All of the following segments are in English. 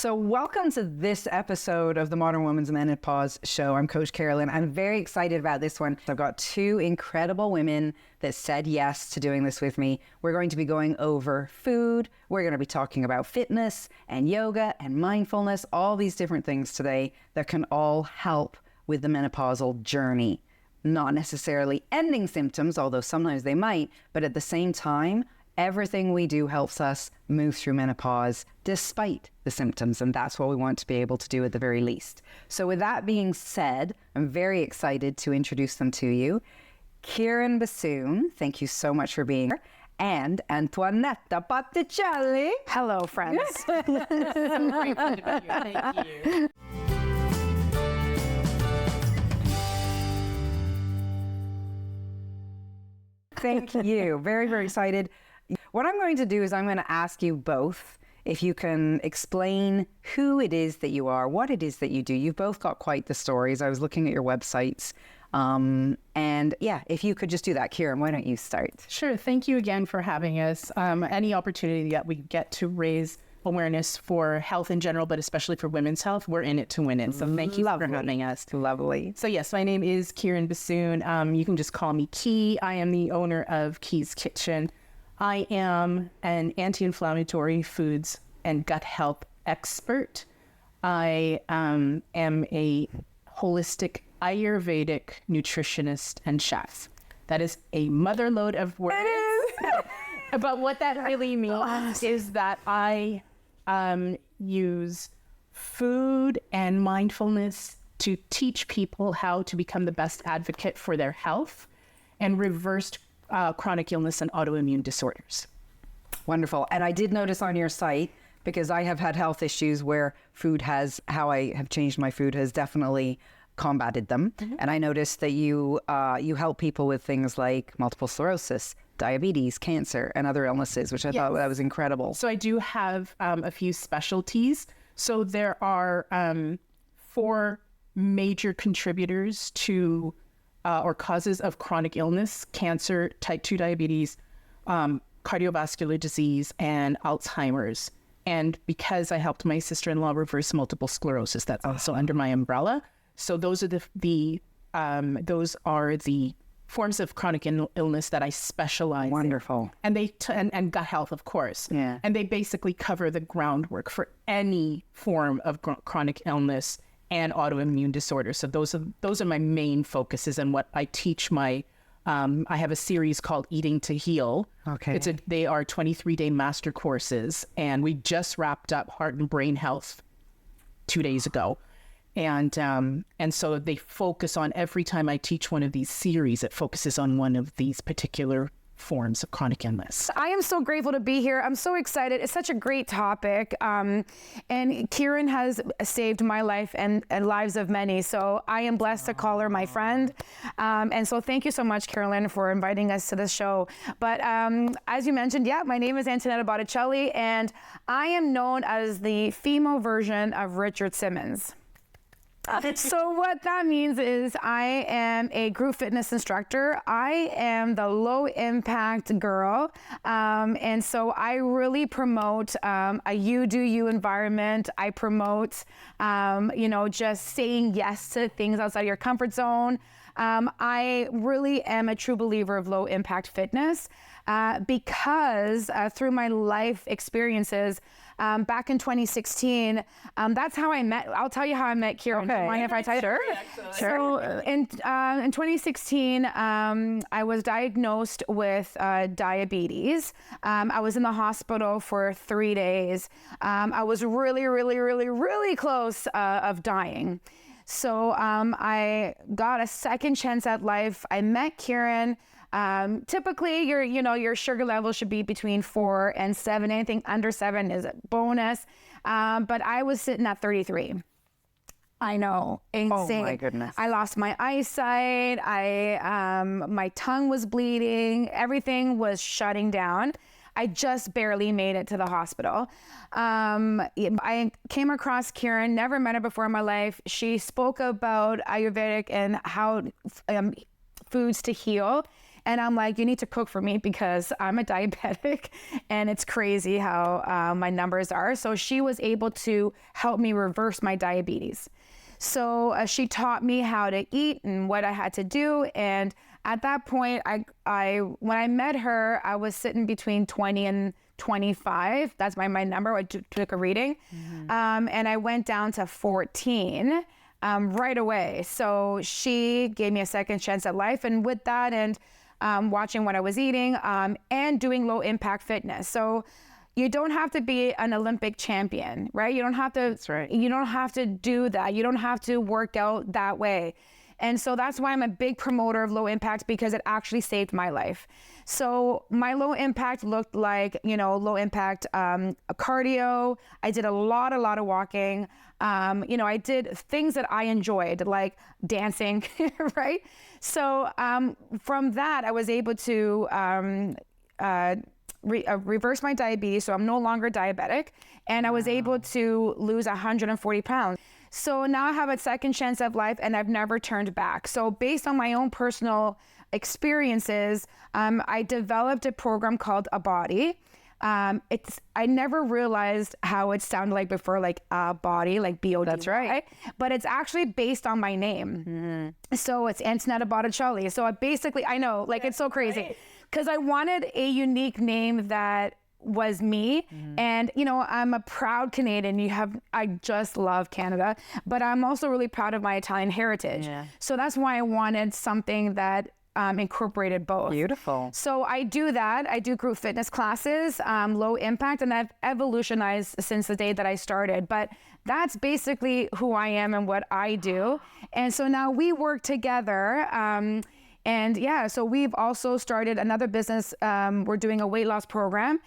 So welcome to this episode of the Modern Woman's Menopause Show. I'm Coach Carolyn. I'm very excited about this one. I've got two incredible women that said yes to doing this with me. We're going to be going over food. We're going to be talking about fitness and yoga and mindfulness, all these different things today that can all help with the menopausal journey. Not necessarily ending symptoms, although sometimes they might, but at the same time, everything we do helps us move through menopause despite the symptoms, and that's what we want to be able to do at the very least. So with that being said, I'm very excited to introduce them to you. Carolyn Bassoon, thank you so much for being here, and Antoinetta Botticelli. Hello, friends. So great to be here. Thank you. Thank you. Very, very excited. What I'm going to do is I'm going to ask you both if you can explain who it is that you are, what it is that you do. You've both got quite the stories. I was looking at your websites. And yeah, if you could just do that. Kieran, why don't you start? Sure. Thank you again for having us. Any opportunity that we get to raise awareness for health in general, but especially for women's health, we're in it to win it. So thank you for having us. Lovely. So yes, my name is Carolyn Bassoon. You can just call me Key. I am the owner of Key's Kitchen. I am an anti-inflammatory foods and gut health expert. I am a holistic Ayurvedic nutritionist and chef. That is a mother load of words. But what that really means is that I use food and mindfulness to teach people how to become the best advocate for their health and reverse chronic illness and autoimmune disorders. Wonderful. And I did notice on your site, because I have had health issues where how I have changed my food has definitely combated them. Mm-hmm. And I noticed that you help people with things like multiple sclerosis, diabetes, cancer, and other illnesses, which I thought that was incredible. So I do have a few specialties. So there are 4 major contributors to or causes of chronic illness: cancer, type 2 diabetes, cardiovascular disease, and Alzheimer's. And because I helped my sister-in-law reverse multiple sclerosis, that's also under my umbrella. So those are the forms of chronic illness that I specialize in. Wonderful. And they and gut health, of course. Yeah. And they basically cover the groundwork for any form of chronic illness and autoimmune disorders. So those are my main focuses, and what I teach my. I have a series called Eating to Heal. Okay. They are 23-day master courses, and we just wrapped up Heart and Brain Health 2 days ago. And so they focus on, every time I teach one of these series, it focuses on one of these particular forms of chronic illness. I am so grateful to be here. I'm so excited. It's such a great topic. And Kieran has saved my life and lives of many. So I am blessed to call her my friend. And so thank you so much, Carolyn, for inviting us to this show. But as you mentioned, my name is Antoinetta Botticelli, and I am known as the female version of Richard Simmons. So what that means is I am a group fitness instructor. I am the low impact girl. And so I really promote a you do you environment. I promote, just saying yes to things outside of your comfort zone. I really am a true believer of low impact fitness because through my life experiences, back in 2016, that's how I met. I'll tell you how I met Kieran. Okay. Mind if I tell you? Sure. So in 2016, I was diagnosed with diabetes. I was in the hospital for 3 days. I was really, really, really, really close of dying. So I got a second chance at life. I met Kieran. Typically your sugar level should be between 4 and 7. Anything under 7 is a bonus. But I was sitting at 33. I know, insane. Oh my goodness. I lost my eyesight. My tongue was bleeding. Everything was shutting down. I just barely made it to the hospital. I came across Kieran, never met her before in my life. She spoke about Ayurvedic and how foods to heal. And I'm like, you need to cook for me because I'm a diabetic and it's crazy how my numbers are. So she was able to help me reverse my diabetes. So she taught me how to eat and what I had to do. And at that point, when I met her, I was sitting between 20 and 25. That's my number. I took a reading. And I went down to 14 right away. So she gave me a second chance at life. And with that and watching what I was eating and doing low impact fitness. So you don't have to be an Olympic champion, right? You don't have to. That's right. You don't have to do that. You don't have to work out that way. And so that's why I'm a big promoter of low impact, because it actually saved my life. So my low impact looked like, low impact cardio. I did a lot of walking. I did things that I enjoyed, like dancing, right? So from that, I was able to reverse my diabetes. So I'm no longer diabetic. And I was able to lose 140 pounds. So now I have a second chance of life and I've never turned back. So based on my own personal experiences, I developed a program called A Body. I never realized how it sounded like before, like a body, like B-O-D-Y. That's right. But it's actually based on my name. So it's Antonetta Botticelli. So I know, like, it's so crazy. Because I wanted a unique name that was me. And, I'm a proud Canadian. I just love Canada, but I'm also really proud of my Italian heritage. So that's why I wanted something that incorporated both. Beautiful. So I do that. I do group fitness classes, low impact, and I've evolutionized since the day that I started. But that's basically who I am and what I do. And so now we work together. So we've also started another business. We're doing a weight loss program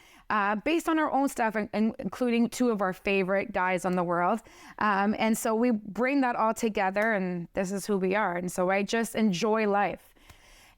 based on our own stuff, including two of our favorite guys on the world. And so we bring that all together, and this is who we are. And so I just enjoy life.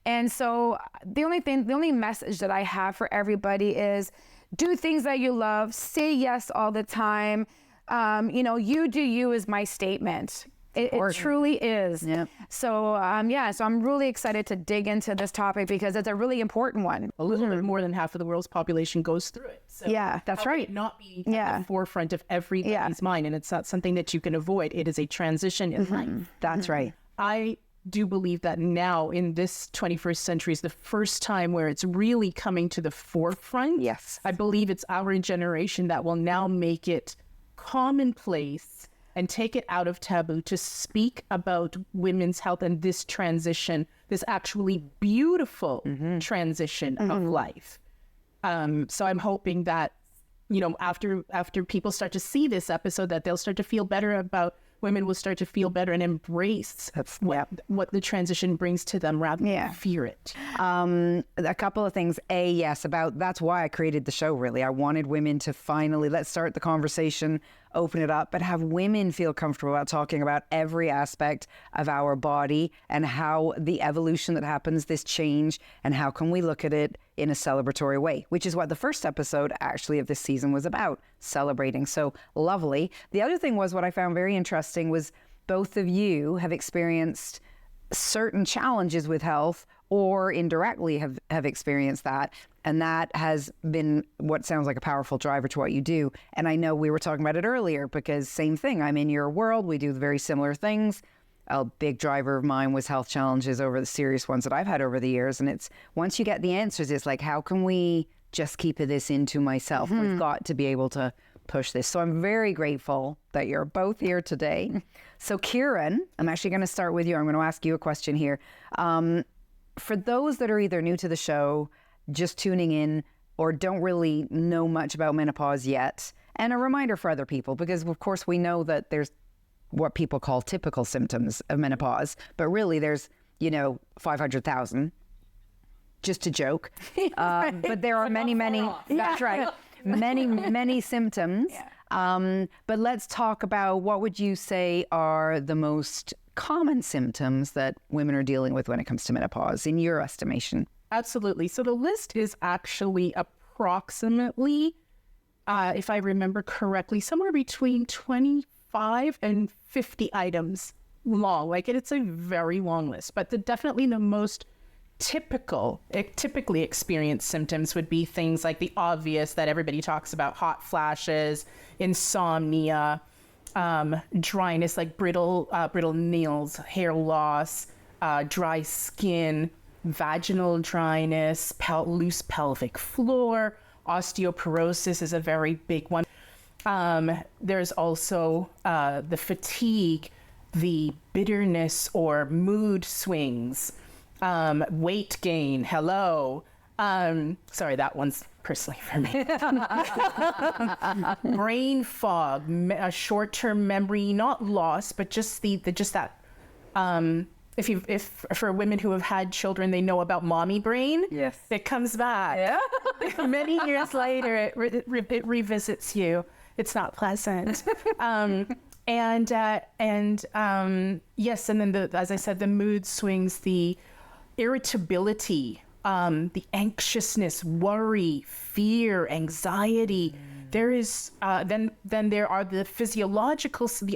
And so the only message that I have for everybody is do things that you love, say yes all the time. You do you is my statement. It truly is. Yep. So I'm really excited to dig into this topic because it's a really important one. A little bit more than half of the world's population goes through it. So yeah, that's how right. can it not be at the forefront of everybody's mind, and it's not something that you can avoid. It is a transition in life. That's right. I do believe that now in this 21st century is the first time where it's really coming to the forefront. Yes. I believe it's our generation that will now make it commonplace and take it out of taboo to speak about women's health and this transition, this actually beautiful transition of life. So I'm hoping that, after people start to see this episode, that they'll start to feel better about women will start to feel better and embrace what the transition brings to them rather than fear it. A couple of things. That's why I created the show, really. I wanted women to finally, let's start the conversation, open it up, but have women feel comfortable about talking about every aspect of our body and how the evolution that happens, this change, and how can we look at it in a celebratory way, which is what the first episode actually of this season was about, celebrating. So lovely. The other thing was what I found very interesting was both of you have experienced certain challenges with health or indirectly have experienced that. And that has been what sounds like a powerful driver to what you do. And I know we were talking about it earlier because same thing, I'm in your world. We do very similar things. A big driver of mine was health challenges over the serious ones that I've had over the years. And it's once you get the answers, it's like, how can we just keep this into myself? We've got to be able to push this. So I'm very grateful that you're both here today. So Kieran, I'm actually going to start with you. I'm going to ask you a question here. For those that are either new to the show, just tuning in, or don't really know much about menopause yet, and a reminder for other people, because of course we know that there's what people call typical symptoms of menopause, but really there's, 500,000, just a joke. But there are many, that's right, many symptoms. But let's talk about what would you say are the most common symptoms that women are dealing with when it comes to menopause, in your estimation? Absolutely. So the list is actually approximately, if I remember correctly, somewhere between 25 and 50 items long. Like it's a very long list, but definitely the most typically experienced symptoms would be things like the obvious that everybody talks about: hot flashes, insomnia, dryness, like brittle nails, hair loss, dry skin, vaginal dryness, loose pelvic floor. Osteoporosis is a very big one. There's also the fatigue, the bitterness or mood swings, weight gain. Hello. Sorry, that one's personally for me. Brain fog, a short-term memory, not loss, but just that. If for women who have had children, they know about mommy brain. Yes, it comes back. Yeah. Many years later, it revisits you. It's not pleasant. Yes, and then as I said, the mood swings, the irritability, the anxiousness, worry, fear, anxiety. There is then there are the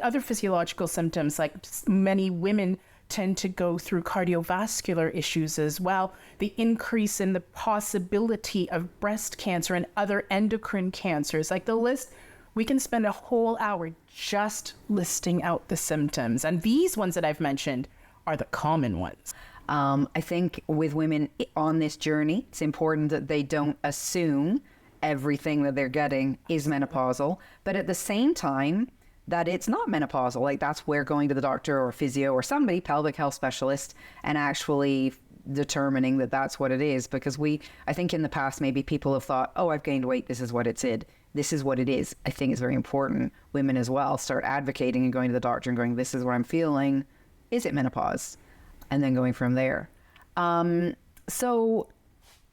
other physiological symptoms, like many women tend to go through cardiovascular issues as well. The increase in the possibility of breast cancer and other endocrine cancers, like the list. We can spend a whole hour just listing out the symptoms. And these ones that I've mentioned are the common ones. I think with women on this journey, it's important that they don't assume everything that they're getting is menopausal, but at the same time, that it's not menopausal. Like, that's where going to the doctor or physio or somebody, pelvic health specialist, and actually determining that that's what it is. Because I think in the past, maybe people have thought, oh, I've gained weight, this is what it's in. This is what it is. I think it's very important women as well start advocating and going to the doctor and going, this is what I'm feeling. Is it menopause? And then going from there. So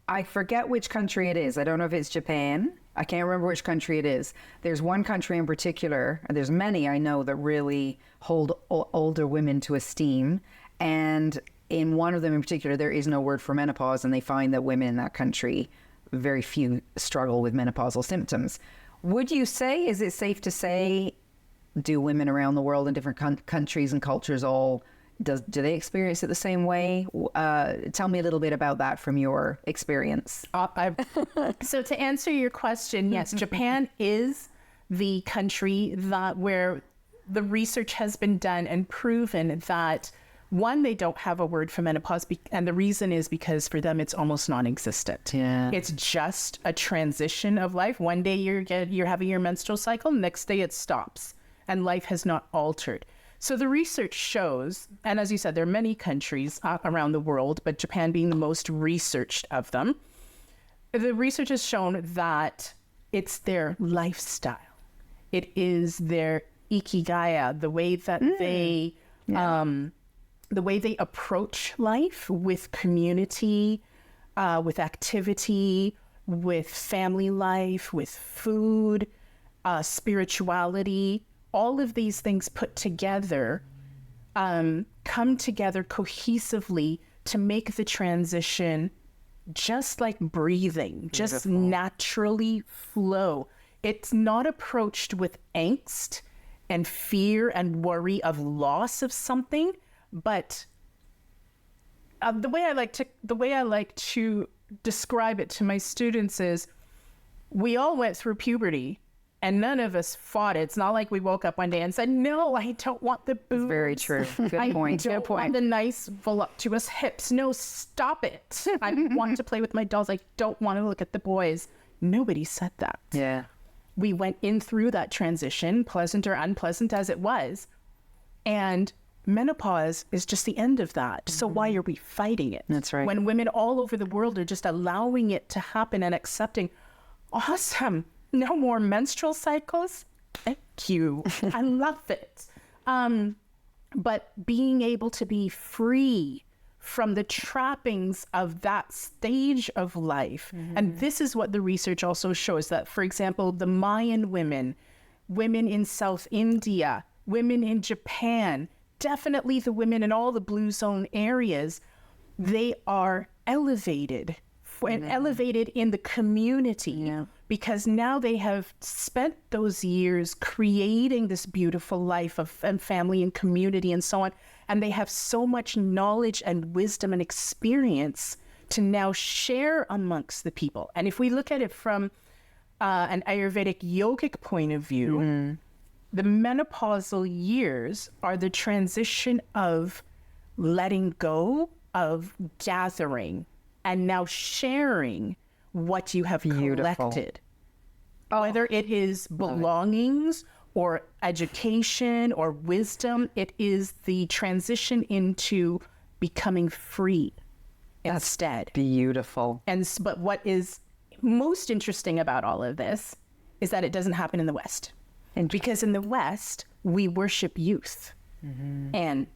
I forget which country it is. I don't know if it's Japan. I can't remember which country it is. There's one country in particular, and there's many I know that really hold older women to esteem. And in one of them in particular, there is no word for menopause, and they find that women in that country, very few struggle with menopausal symptoms. Would you say, is it safe to say, do women around the world in different countries and cultures do they experience it the same way? Tell me a little bit about that from your experience. So to answer your question, yes, Japan is the country where the research has been done and proven that, one, they don't have a word for menopause, and the reason is because for them it's almost non-existent. Yeah. It's just a transition of life. One day you're having your menstrual cycle, next day it stops, and life has not altered. So the research shows, and as you said, there are many countries around the world, but Japan being the most researched of them, the research has shown that it's their lifestyle. It is their ikigaya, the way that the way they approach life with community, with activity, with family life, with food, spirituality. All of these things put together come together cohesively to make the transition just like breathing, just naturally flow. It's not approached with angst and fear and worry of loss of something, but the way I like to describe it to my students is, we all went through puberty. And none of us fought it. It's not like we woke up one day and said, no, I don't want the boobs. Very true. Good point. I don't want the nice voluptuous hips. No, stop it. I want to play with my dolls. I don't want to look at the boys. Nobody said that. Yeah. We went in through that transition, pleasant or unpleasant as it was. And menopause is just the end of that. Mm-hmm. So why are we fighting it? That's right. When women all over the world are just allowing it to happen and accepting, awesome. No more menstrual cycles. Thank you. I love it. But being able to be free from the trappings of that stage of life. Mm-hmm. And this is what the research also shows, that, for example, the Mayan women in South India, women in Japan, definitely the women in all the blue zone areas, they are elevated and elevated in the community because now they have spent those years creating this beautiful life of and family and community and so on. And they have so much knowledge and wisdom and experience to now share amongst the people. And if we look at it from an Ayurvedic yogic point of view, the menopausal years are the transition of letting go, of gathering, and now sharing what you have collected. Whether it is belongings or education or wisdom, it is the transition into becoming free instead. Beautiful. But what is most interesting about all of this is that it doesn't happen in the West. Because in the West, we worship youth and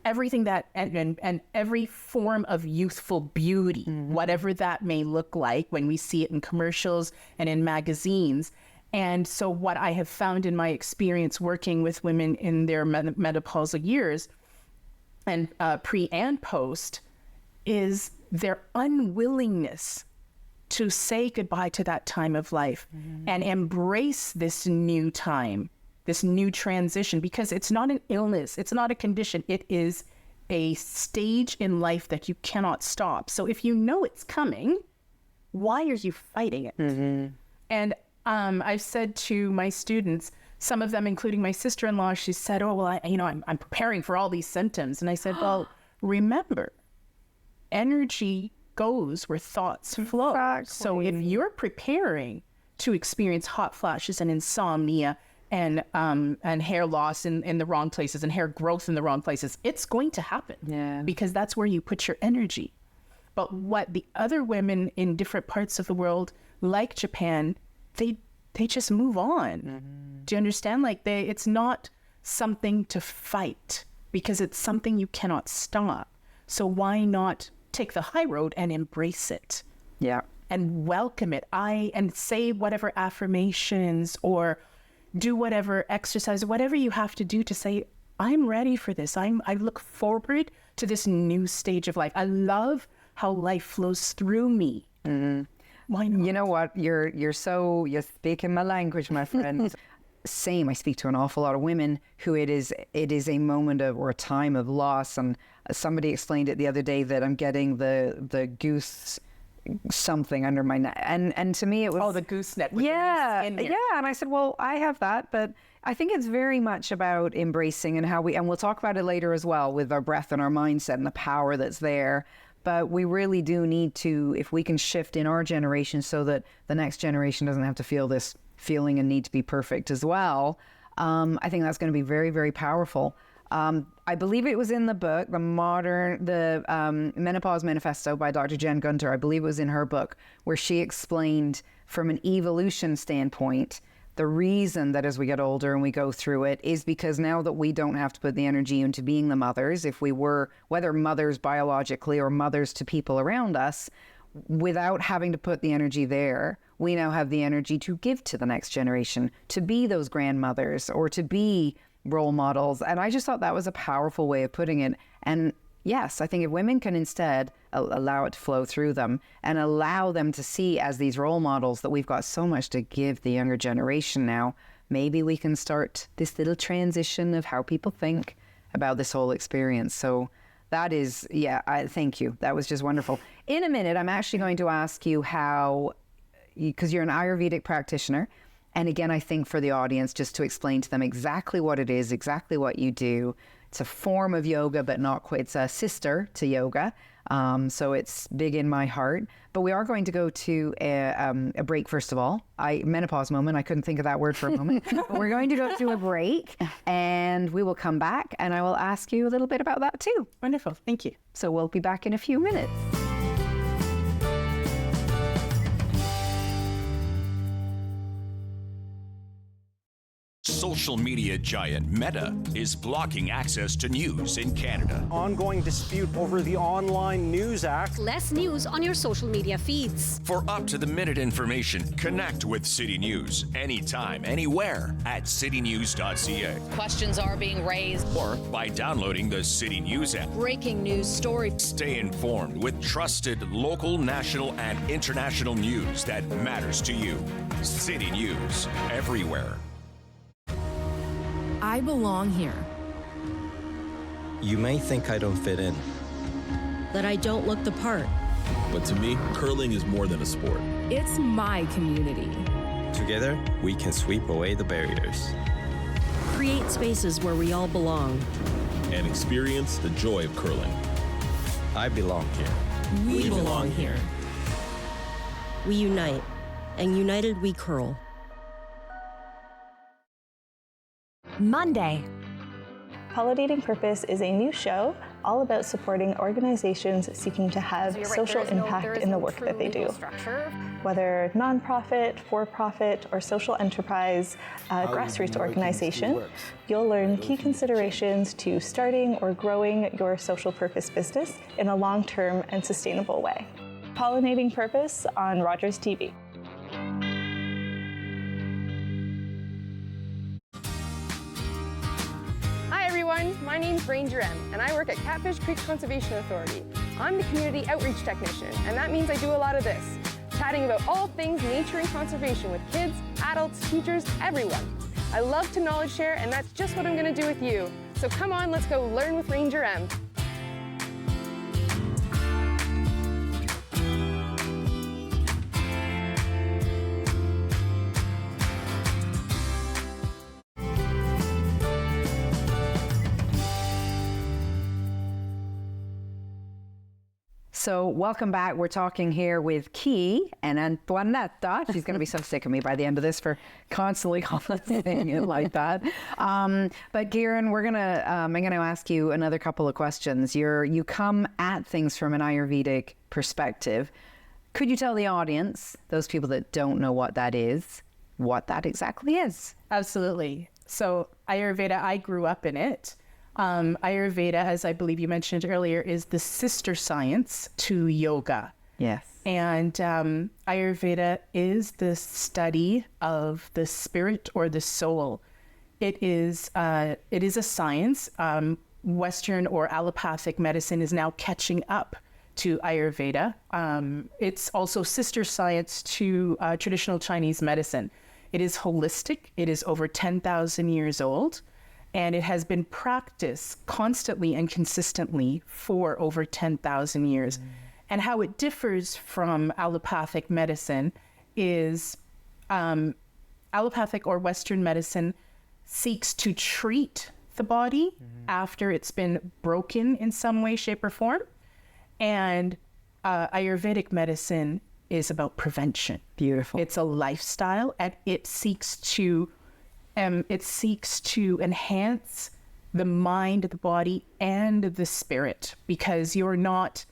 everything that, and every form of youthful beauty, whatever that may look like when we see it in commercials and in magazines. And so what I have found in my experience working with women in their menopausal years and pre and post is their unwillingness to say goodbye to that time of life and embrace this new time, this new transition, because it's not an illness, it's not a condition, it is a stage in life that you cannot stop. So if you know it's coming, why are you fighting it? And I've said to my students, some of them, including my sister-in-law, she said, oh, well, I'm preparing for all these symptoms. And I said, well, remember, energy goes where thoughts flow. Exactly. So if you're preparing to experience hot flashes and insomnia and hair loss in the wrong places and hair growth in the wrong places, it's going to happen. Yeah. Because that's where you put your energy. But what the other women in different parts of the world, like Japan, they just move on. Do you understand? Like it's not something to fight because it's something you cannot stop. So why not take the high road and embrace it? Yeah. And welcome it. And say whatever affirmations or do whatever exercise, whatever you have to do to say, I'm ready for this. I look forward to this new stage of life. I love how life flows through me. Why not? You know what? You're speaking my language, my friend. Same. I speak to an awful lot of women who it is a moment of or a time of loss. And somebody explained it the other day that I'm getting the goose something under my neck, and to me it was the gooseneck. Yeah. And I said, well, I have that, but I think it's very much about embracing and how and we'll talk about it later as well with our breath and our mindset and the power that's there. But we really do need to, if we can shift in our generation so that the next generation doesn't have to feel this feeling and need to be perfect as well, I think that's going to be very, very powerful. I believe it was in the book, the Menopause Manifesto by Dr. Jen Gunter. I believe it was in her book where she explained from an evolution standpoint, the reason that as we get older and we go through it is because now that we don't have to put the energy into being the mothers, if we were, whether mothers biologically or mothers to people around us, without having to put the energy there, we now have the energy to give to the next generation, to be those grandmothers or to be role models. And I just thought that was a powerful way of putting it. And yes, I think if women can instead allow it to flow through them and allow them to see as these role models that we've got so much to give the younger generation now, maybe we can start this little transition of how people think about this whole experience. So that is, thank you. That was just wonderful. In a minute, I'm actually going to ask you how, because you're an Ayurvedic practitioner, and again, I think for the audience, just to explain to them exactly what it is, exactly what you do. It's a form of yoga, but not quite. It's a sister to yoga. So it's big in my heart. But we are going to go to a break, first of all. Menopause moment. I couldn't think of that word for a moment. But we're going to go to a break, and we will come back, and I will ask you a little bit about that too. Wonderful. Thank you. So we'll be back in a few minutes. Social media giant Meta is blocking access to news in Canada. Ongoing dispute over the Online News Act. Less news on your social media feeds. For up-to-the-minute information, connect with City News anytime, anywhere at citynews.ca. Questions are being raised. Or by downloading the City News app. Breaking news stories. Stay informed with trusted local, national, and international news that matters to you. City News, everywhere. I belong here. You may think I don't fit in. That I don't look the part. But to me, curling is more than a sport. It's my community. Together, we can sweep away the barriers. Create spaces where we all belong. And experience the joy of curling. I belong here. We belong here. We unite, and united we curl. Monday. Validating Purpose is a new show all about supporting organizations seeking to have social impact in the work that they do. Whether nonprofit, for-profit, or social enterprise, grassroots organization, you'll learn key considerations to starting or growing your social purpose business in a long-term and sustainable way. Pollinating Purpose on Rogers TV. My name's Ranger M, and I work at Catfish Creek Conservation Authority. I'm the community outreach technician, and that means I do a lot of this, chatting about all things nature and conservation with kids, adults, teachers, everyone. I love to knowledge share, and that's just what I'm going to do with you. So come on, let's go learn with Ranger M. So welcome back. We're talking here with Key and Antoinetta. She's going to be so sick of me by the end of this for constantly saying it like that. But Kieran, I'm going to ask you another couple of questions. You come at things from an Ayurvedic perspective. Could you tell the audience, those people that don't know what that is, what that exactly is? Absolutely. So Ayurveda, I grew up in it. Ayurveda, as I believe you mentioned earlier, is the sister science to yoga. Yes. And Ayurveda is the study of the spirit or the soul. It is a science. Western or allopathic medicine is now catching up to Ayurveda. It's also sister science to traditional Chinese medicine. It is holistic. It is over 10,000 years old. And it has been practiced constantly and consistently for over 10,000 years. And how it differs from allopathic medicine is allopathic or Western medicine seeks to treat the body after it's been broken in some way, shape, or form. And Ayurvedic medicine is about prevention. Beautiful. It's a lifestyle, and it seeks to enhance the mind, the body, and the spirit, because you're not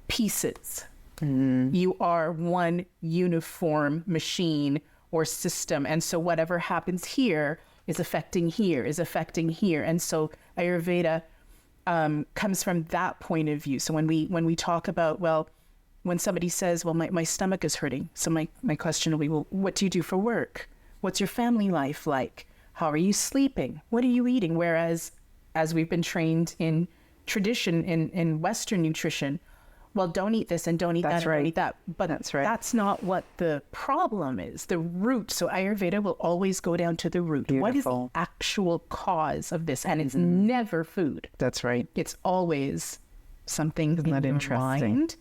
pieces. You are one uniform machine or system. And so whatever happens here is affecting here, is affecting here. And so Ayurveda comes from that point of view. So when we talk about, well, when somebody says, well, my stomach is hurting. So my question will be, well, what do you do for work? What's your family life like? How are you sleeping? What are you eating? Whereas, as we've been trained in tradition, in Western nutrition, well, don't eat this and don't eat that and don't eat that. But that's not what the problem is, the root. So Ayurveda will always go down to the root. Beautiful. What is the actual cause of this? And it's never food. That's right. It's always something in your mind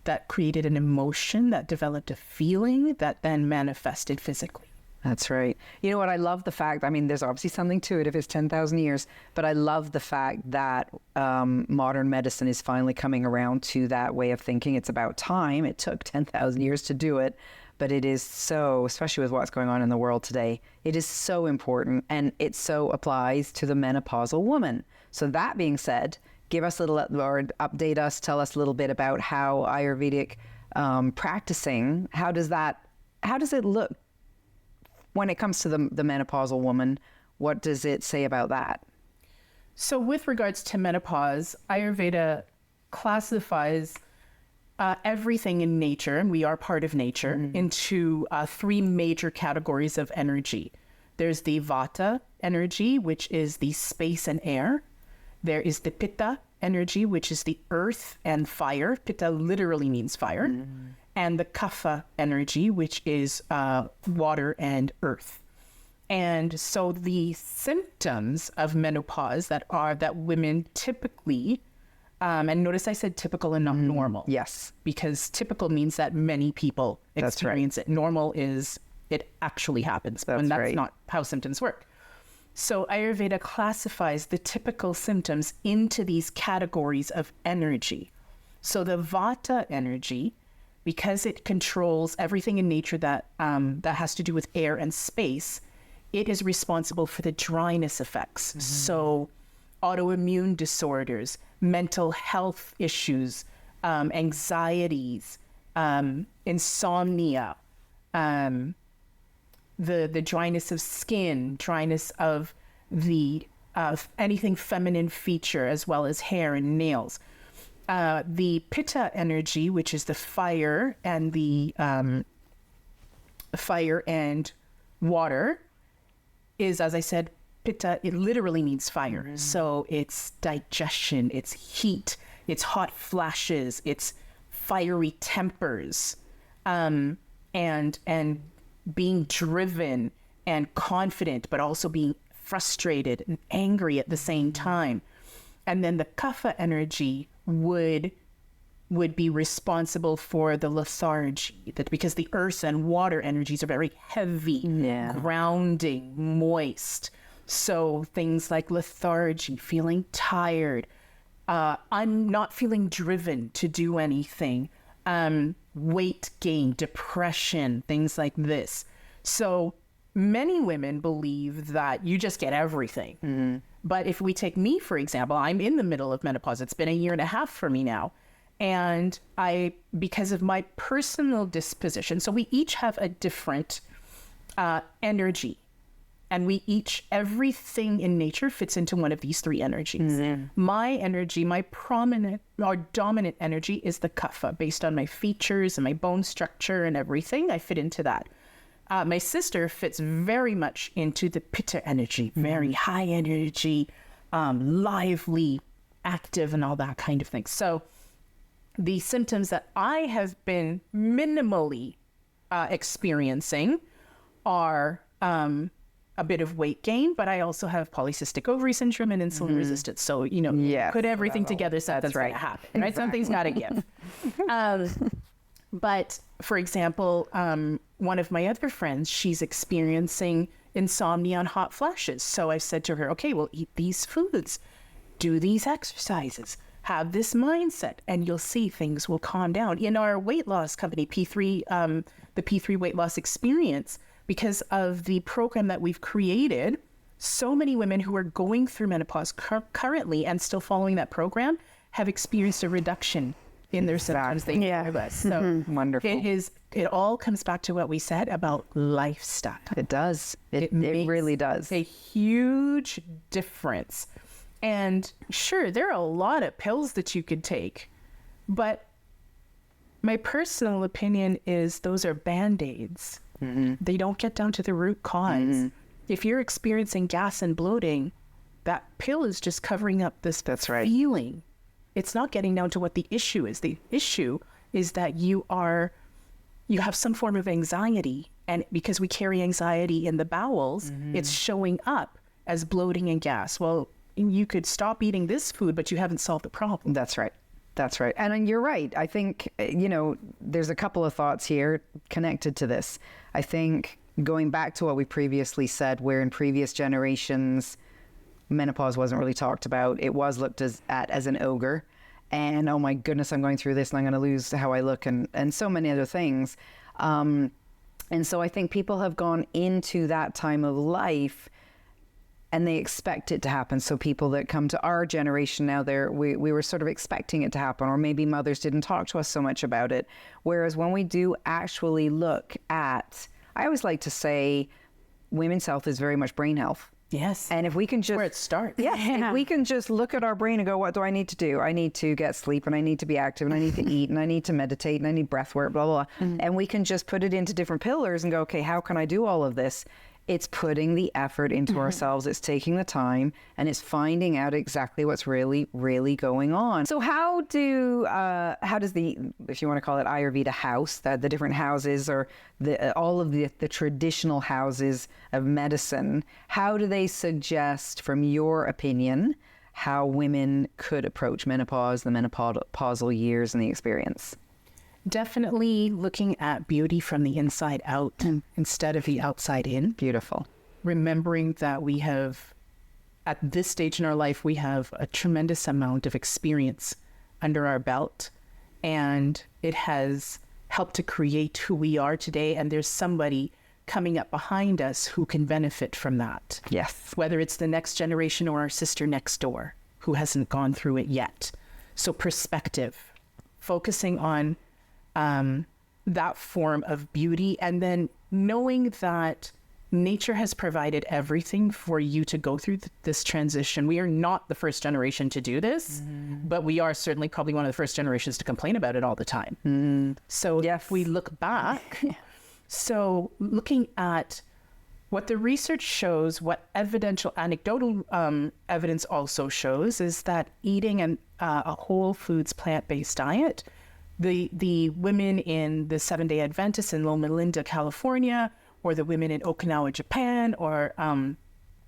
that created an emotion, that developed a feeling, that then manifested physically. That's right. You know what? I love the fact, I mean, there's obviously something to it if it's 10,000 years, but I love the fact that modern medicine is finally coming around to that way of thinking. It's about time. It took 10,000 years to do it, but it is so, especially with what's going on in the world today, it is so important, and it so applies to the menopausal woman. So that being said, give us a little, or update us, tell us a little bit about how Ayurvedic practicing, how does it look when it comes to the menopausal woman? What does it say about that? So with regards to menopause, Ayurveda classifies everything in nature, and we are part of nature, into three major categories of energy. There's the Vata energy, which is the space and air. There is the Pitta energy, which is the earth and fire. Pitta literally means fire. And the Kapha energy, which is water and earth. And so the symptoms of menopause that women typically, and notice I said typical and not normal. Yes. Because typical means that many people experience it. Normal is it actually happens. And that's not how symptoms work. So Ayurveda classifies the typical symptoms into these categories of energy. So the Vata energy, because it controls everything in nature that has to do with air and space, it is responsible for the dryness effects. So autoimmune disorders, mental health issues, anxieties, insomnia, the dryness of skin, dryness of anything feminine feature, as well as hair and nails. The Pitta energy, which is the fire and water, is, as I said, Pitta, it literally means fire. So it's digestion, it's heat, it's hot flashes, it's fiery tempers, and being driven and confident, but also being frustrated and angry at the same time. And then the Kapha energy would be responsible for the lethargy, that because the earth and water energies are very heavy, grounding, moist. So things like lethargy, feeling tired, I'm not feeling driven to do anything, weight gain, depression, things like this. So many women believe that you just get everything. But if we take me, for example, I'm in the middle of menopause. It's been 1.5 years for me now. And because of my personal disposition, so we each have a different energy. And everything in nature fits into one of these 3 energies. My energy, my prominent or dominant energy is the Kapha, based on my features and my bone structure and everything. I fit into that. My sister fits very much into the Pitta energy, very high energy, lively, active, and all that kind of thing. So the symptoms that I have been minimally experiencing are a bit of weight gain, but I also have polycystic ovary syndrome and insulin resistance. So, put everything together, something's going to happen, right? Something's got to give. But for example, one of my other friends, she's experiencing insomnia and hot flashes. So I said to her, okay, well, eat these foods, do these exercises, have this mindset, and you'll see things will calm down. In our weight loss company, P3, the P3 weight loss experience, because of the program that we've created, so many women who are going through menopause currently and still following that program have experienced a reduction in their symptoms. So wonderful. It all comes back to what we said about lifestyle. It does. It really does. A huge difference. And sure, there are a lot of pills that you could take, but my personal opinion is those are Band-Aids. They don't get down to the root cause. If you're experiencing gas and bloating, that pill is just covering up this feeling. It's not getting down to what the issue is. The issue is that you have some form of anxiety, and because we carry anxiety in the bowels, it's showing up as bloating and gas. Well, you could stop eating this food, but you haven't solved the problem. That's right. That's right. And you're right. I think, there's a couple of thoughts here connected to this. I think going back to what we previously said, where in previous generations, menopause wasn't really talked about. It was looked at as an ogre. And, oh my goodness, I'm going through this and I'm going to lose how I look and so many other things. And so I think people have gone into that time of life and they expect it to happen. So people that come to our generation now, we were sort of expecting it to happen, or maybe mothers didn't talk to us so much about it. Whereas when we do actually look at, I always like to say, women's health is very much brain health. Yes. And if we can just... where it starts. If we can just look at our brain and go, what do I need to do? I need to get sleep, and I need to be active, and I need to eat, and I need to meditate, and I need breath work, blah, blah, blah. And we can just put it into different pillars and go, okay, how can I do all of this? It's putting the effort into ourselves. It's taking the time, and it's finding out exactly what's really, really going on. So how does the, if you want to call it Ayurveda house, the different houses or all of the traditional houses of medicine, how do they suggest, from your opinion, how women could approach menopause, the menopausal years and the experience? Definitely looking at beauty from the inside out instead of the outside in. Beautiful. Remembering that we have, at this stage in our life, we have a tremendous amount of experience under our belt, and it has helped to create who we are today. And there's somebody coming up behind us who can benefit from that. Yes. Whether it's the next generation or our sister next door who hasn't gone through it yet. So perspective, focusing on that form of beauty, and then knowing that nature has provided everything for you to go through this transition. We are not the first generation to do this, but we are certainly probably one of the first generations to complain about it all the time. So if we look back, so looking at what the research shows, what evidential anecdotal evidence also shows, is that eating a whole foods plant-based diet, the women in the Seventh-day Adventists in Loma Linda, California, or the women in Okinawa, Japan, or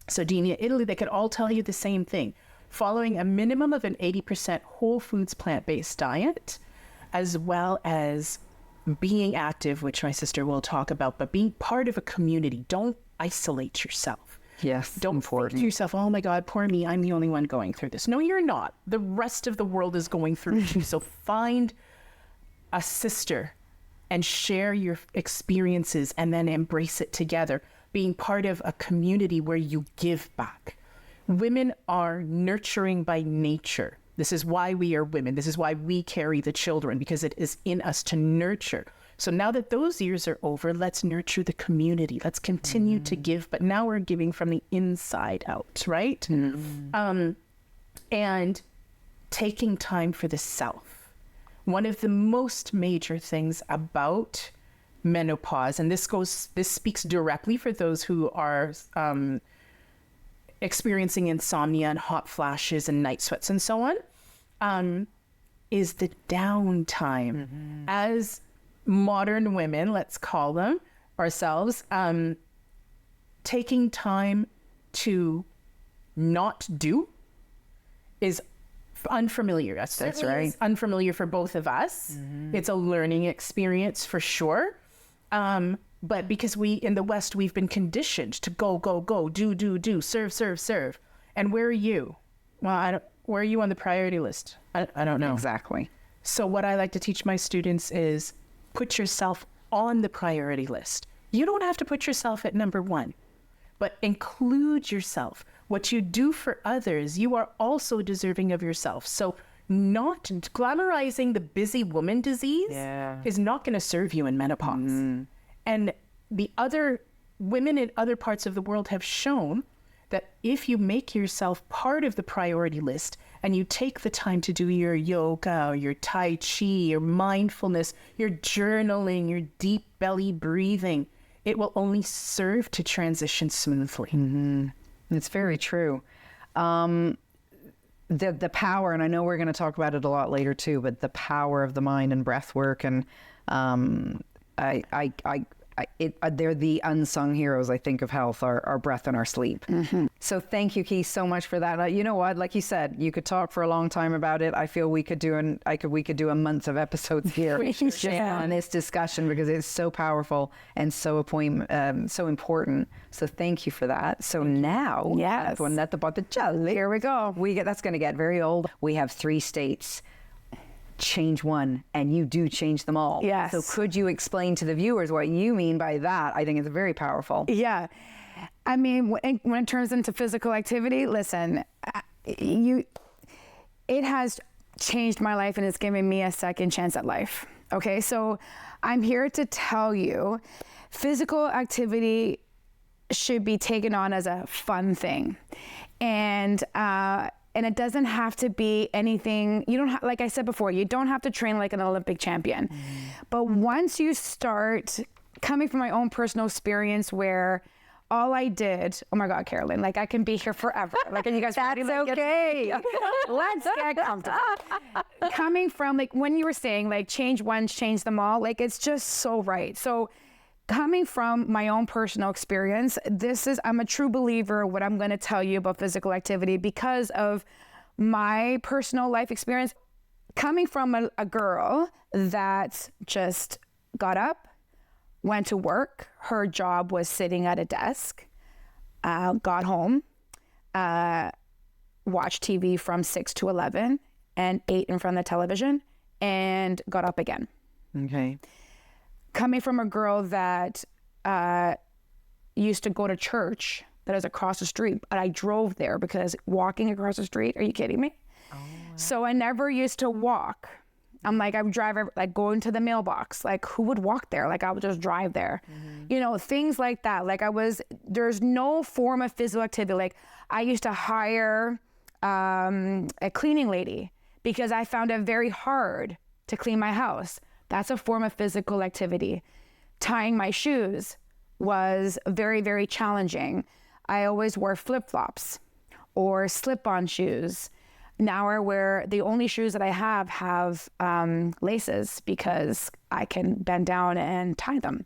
Sardinia, Italy, they could all tell you the same thing. Following a minimum of an 80% whole foods plant-based diet, as well as being active, which my sister will talk about, but being part of a community. Don't isolate yourself. Yes, don't think to yourself, oh my God, poor me, I'm the only one going through this. No, you're not. The rest of the world is going through it too. So find a sister and share your experiences and then embrace it together, being part of a community where you give back. Women are nurturing by nature. This is why we are women. This is why we carry the children, because it is in us to nurture. So now that those years are over, let's nurture the community. Let's continue to give, but now we're giving from the inside out, right? And taking time for the self. One of the most major things about menopause, and this speaks directly for those who are experiencing insomnia and hot flashes and night sweats and so on, is the downtime. As modern women, let's call them ourselves, taking time to not do is unfamiliar. That's right. Unfamiliar for both of us. It's a learning experience for sure. But because we in the West, we've been conditioned to go, do, serve. And where are you? Well, where are you on the priority list? I don't know. Exactly. So what I like to teach my students is put yourself on the priority list. You don't have to put yourself at number one, but include yourself. What you do for others, you are also deserving of yourself. So not glamorizing the busy woman disease is not going to serve you in menopause. And the other women in other parts of the world have shown that if you make yourself part of the priority list and you take the time to do your yoga, your Tai Chi, your mindfulness, your journaling, your deep belly breathing, it will only serve to transition smoothly. It's very true. The power, and I know we're going to talk about it a lot later too, but the power of the mind and breath work, and they're the unsung heroes, I think, of health, our breath and our sleep. So thank you, Keith, so much for that. You know what? Like you said, you could talk for a long time about it. I feel we could do a month of episodes here just on this discussion, because it's so powerful and so important. So thank you for that. So now, here we go. That's going to get very old. We have 3 states. Change one and you do change them all. Yes. So could you explain to the viewers what you mean by that? I think it's very powerful. Yeah. I mean, when it turns into physical activity, listen, it has changed my life and it's given me a second chance at life. Okay. So I'm here to tell you, physical activity should be taken on as a fun thing. And it doesn't have to be anything, like I said before, you don't have to train like an Olympic champion. But once you start, coming from my own personal experience where all I did, oh my God, Carolyn, like I can be here forever. Like, and you guys That's ready? okay. Let's get comfortable. Coming from, like, when you were saying, like, change one, change them all, like, it's just so right. So coming from my own personal experience, I'm a true believer what I'm going to tell you about physical activity because of my personal life experience. Coming from a girl that just got up, went to work. Her job was sitting at a desk, got home, watched TV from 6 to 11 and ate in front of the television and got up again. Okay. Coming from a girl that used to go to church that is across the street, and I drove there because walking across the street, are you kidding me? Oh, wow. So I never used to walk. I'm like, I would drive, like going to the mailbox. Like, who would walk there? Like, I would just drive there. Mm-hmm. You know, things like that. Like, there's no form of physical activity. Like, I used to hire a cleaning lady because I found it very hard to clean my house. That's a form of physical activity. Tying my shoes was very, very challenging. I always wore flip-flops or slip-on shoes. Now I wear, the only shoes that I have laces because I can bend down and tie them,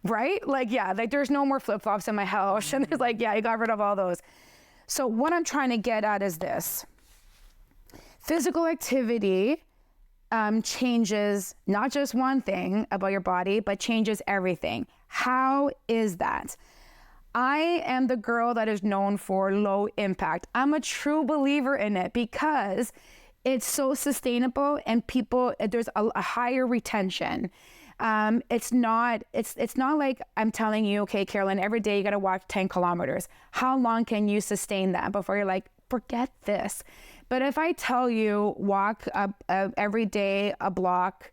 right? Like, yeah, like there's no more flip-flops in my house. And there's like, yeah, you got rid of all those. So what I'm trying to get at is this. Physical activity changes not just one thing about your body, but changes everything. How is that? I am the girl that is known for low impact. I'm a true believer in it because it's so sustainable and there's a higher retention. It's not like I'm telling you, okay, Carolyn, every day you got to walk 10 kilometers. How long can you sustain that before you're like, forget this? But if I tell you walk every day a block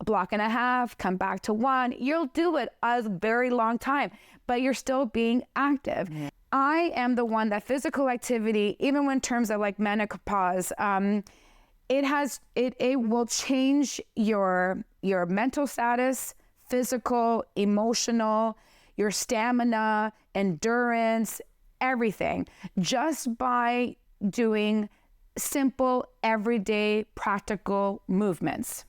and a half, come back to one, you'll do it a very long time, but you're still being active. Mm-hmm. I am the one that physical activity, even in terms of like menopause, it will change your mental status, physical, emotional, your stamina, endurance, everything, just by doing simple, everyday, practical movements.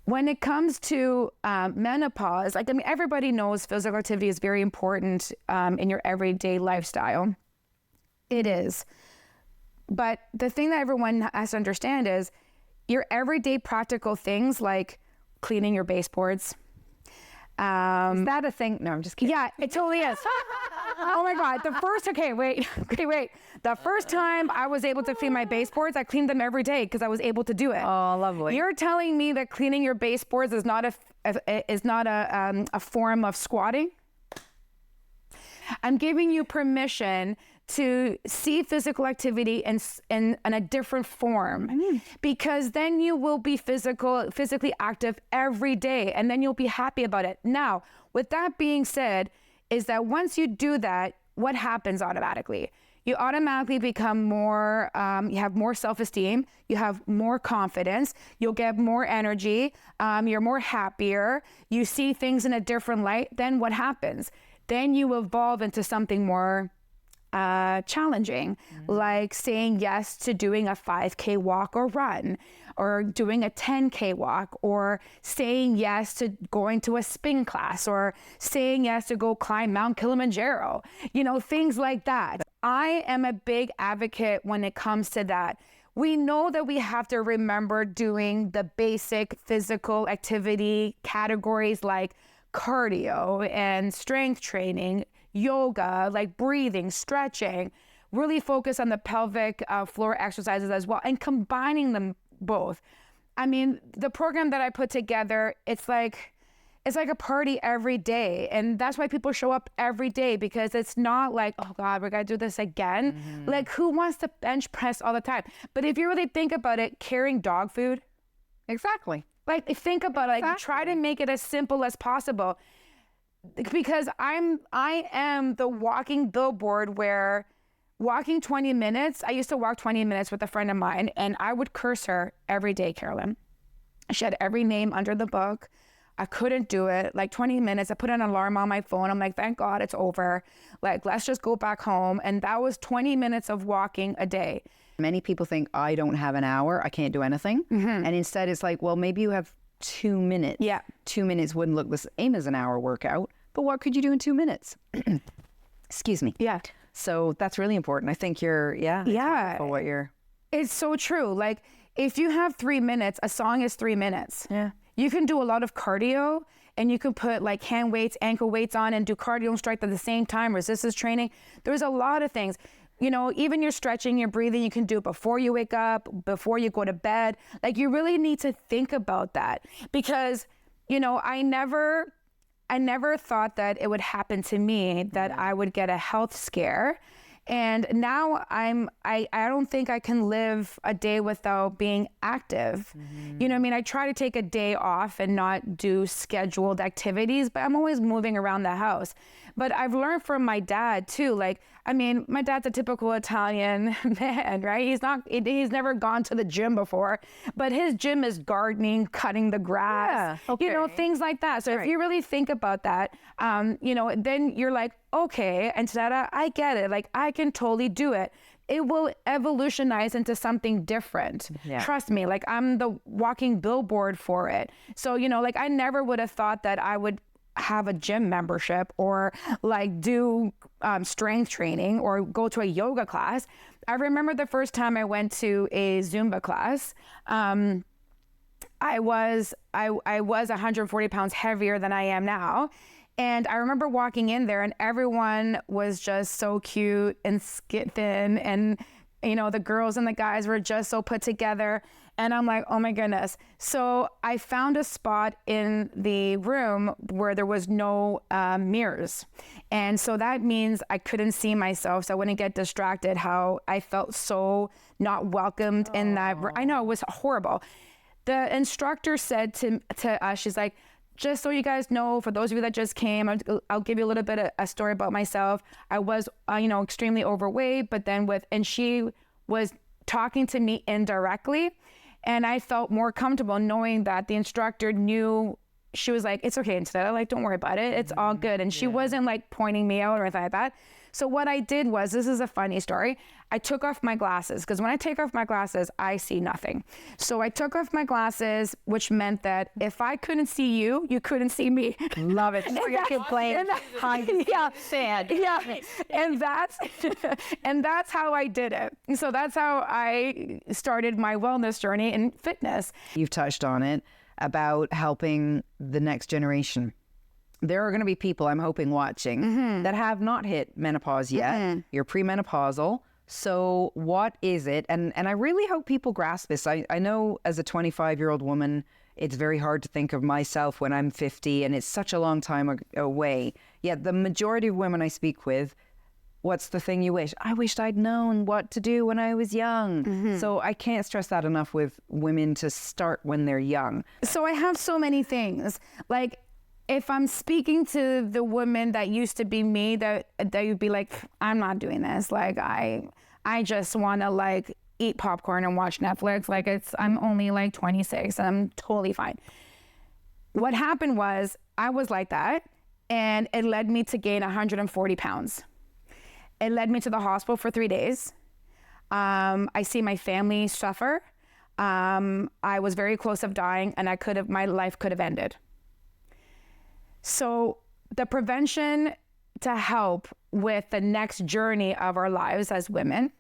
When it comes to menopause, everybody knows physical activity is very important in your everyday lifestyle. It is. But the thing that everyone has to understand is your everyday practical things like cleaning your baseboards. Is that a thing? No, I'm just kidding. Yeah, it totally is. Oh my God. The first time I was able to clean my baseboards, I cleaned them every day because I was able to do it. Oh, lovely. You're telling me that cleaning your baseboards is not a form of squatting? I'm giving you permission to see physical activity in a different form, because then you will be physically active every day, and then you'll be happy about it. Now, with that being said, is that once you do that, what happens automatically? You automatically become more, you have more self-esteem, you have more confidence, you'll get more energy, you're more happier, you see things in a different light. Then what happens? Then you evolve into something more challenging, like saying yes to doing a 5K walk or run, or doing a 10K walk, or saying yes to going to a spin class, or saying yes to go climb Mount Kilimanjaro, things like that. I am a big advocate when it comes to that. We know that we have to remember doing the basic physical activity categories like cardio and strength training, yoga, like breathing, stretching, really focus on the pelvic floor exercises as well, and combining them both. I mean, the program that I put together, it's like a party every day. And that's why people show up every day, because it's not like, oh God, we're gonna do this again. Mm-hmm. Like, who wants to bench press all the time? But if you really think about it, carrying dog food. Exactly. Like, think about it, like try to make it as simple as possible. Because I am the walking billboard where walking 20 minutes, I used to walk 20 minutes with a friend of mine, and I would curse her every day, Carolyn. She had every name under the book. I couldn't do it. Like 20 minutes, I put an alarm on my phone. I'm like, thank God it's over. Like, let's just go back home. And that was 20 minutes of walking a day. Many people think, I don't have an hour, I can't do anything. And instead it's like, well, maybe you have 2 minutes. Yeah. 2 minutes wouldn't look the same as an hour workout, but what could you do in 2 minutes? Excuse me. Yeah. So that's really important. I think It's so true. Like, if you have 3 minutes, a song is 3 minutes. Yeah. You can do a lot of cardio, and you can put like hand weights, ankle weights on and do cardio and strength at the same time, resistance training. There's a lot of things. You know, even your stretching, your breathing, you can do it before you wake up, before you go to bed. Like, you really need to think about that, because, you know, I never thought that it would happen to me, that I would get a health scare. And now I don't think I can live a day without being active. You know what I mean? I try to take a day off and not do scheduled activities, but I'm always moving around the house. But I've learned from my dad too. Like, I mean, my dad's a typical Italian man, right? He's never gone to the gym before, but his gym is gardening, cutting the grass, you know, things like that. So if you really think about that, you know, then you're like, okay, and Tada, I get it. Like, I can totally do it. It will evolutionize into something different. Yeah. Trust me, like, I'm the walking billboard for it. So, you know, like, I never would have thought that I would have a gym membership or like do strength training or go to a yoga class. I remember the first time I went to a Zumba class. I was 140 pounds heavier than I am now. And I remember walking in there and everyone was just so cute and thin, and, you know, the girls and the guys were just so put together. And I'm like, oh my goodness. So I found a spot in the room where there was no mirrors. And so that means I couldn't see myself, so I wouldn't get distracted. How I felt so not welcomed in that. I know, it was horrible. The instructor said to us, she's like, just so you guys know, for those of you that just came, I'll give you a little bit of a story about myself. I was, you know, extremely overweight, but then and she was talking to me indirectly. And I felt more comfortable knowing that the instructor knew. She was like, it's okay, Antonetta, like, don't worry about it. It's all good. And she wasn't like pointing me out or anything like that. So what I did was, this is a funny story. I took off my glasses, because when I take off my glasses, I see nothing. So I took off my glasses, which meant that if I couldn't see you, you couldn't see me. Love it. Sad. Yeah. And that's how I did it. So that's how I started my wellness journey in fitness. You've touched on it about helping the next generation. There are going to be people, I'm hoping, watching that have not hit menopause yet. You're premenopausal. So what is it? And I really hope people grasp this. I know as a 25-year-old woman, it's very hard to think of myself when I'm 50, and it's such a long time away. Yet the majority of women I speak with, what's the thing you wish? I wished I'd known what to do when I was young. So I can't stress that enough with women to start when they're young. So I have so many things. Like, if I'm speaking to the women that used to be me, that you'd be like, I'm not doing this. Like, I just want to like eat popcorn and watch Netflix. Like, I'm only like 26 and I'm totally fine. What happened was I was like that, and it led me to gain 140 pounds. It led me to the hospital for 3 days. I see my family suffer. I was very close of dying, and my life could have ended. So the prevention to help with the next journey of our lives as women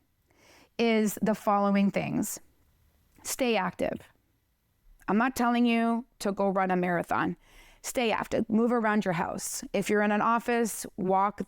is the following things. Stay active. I'm not telling you to go run a marathon. Stay active. Move around your house. If you're in an office, walk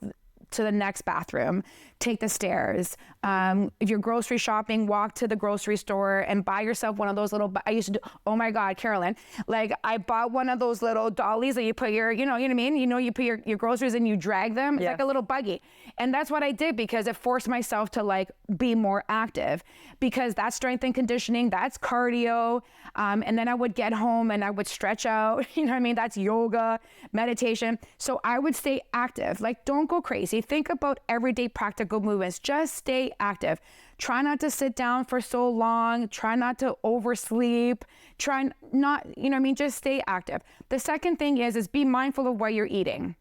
to the next bathroom, take the stairs. If you're grocery shopping, walk to the grocery store and buy yourself one of those little, I used to do, oh my God, Carolyn, like I bought one of those little dollies that you put your, you know what I mean? You know, you put your groceries and you drag them. It's like a little buggy. And that's what I did, because it forced myself to like be more active, because that's strength and conditioning, that's cardio. And then I would get home and I would stretch out, you know what I mean? That's yoga, meditation. So I would stay active. Like, don't go crazy. Think about everyday practical movements. Just stay active. Try not to sit down for so long. Try not to oversleep. Try not, you know what I mean? Just stay active. The second thing is be mindful of what you're eating.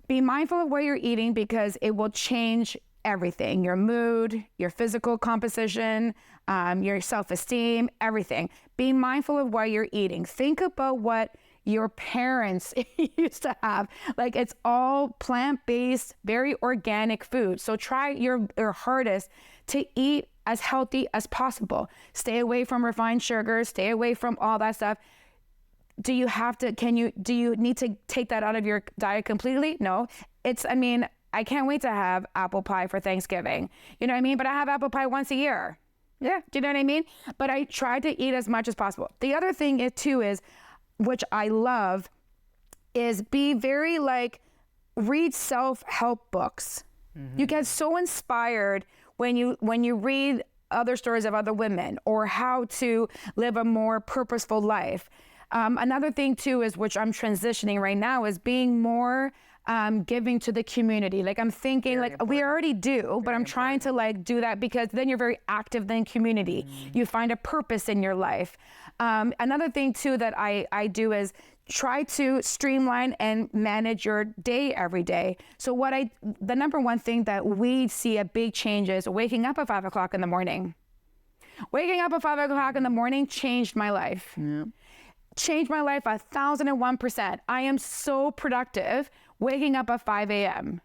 Be mindful of what you're eating, because it will change everything: your mood, your physical composition, your self-esteem, everything. Be mindful of what you're eating. Think about what your parents used to have. Like, it's all plant-based, very organic food. So try your need to eat as healthy as possible. Stay away from refined sugars, stay away from all that stuff. Do you need to take that out of your diet completely? No. I can't wait to have apple pie for Thanksgiving. You know what I mean? But I have apple pie once a year. Yeah. Do you know what I mean? But I try to eat as much as possible. The other thing is, which I love, is be very read self-help books. You get so inspired when you read other stories of other women, or how to live a more purposeful life. Another thing too is, which I'm transitioning right now, is being more giving to the community. Like, I'm thinking we already do, but I'm trying to do that, because then you're very active in community. You find a purpose in your life. Another thing too that I do is try to streamline and manage your day every day. So the number one thing that we see a big change is waking up at 5 o'clock in the morning. Waking up at 5 o'clock in the morning changed my life. Yeah. Changed my life 1,001%. I am so productive waking up at 5 a.m.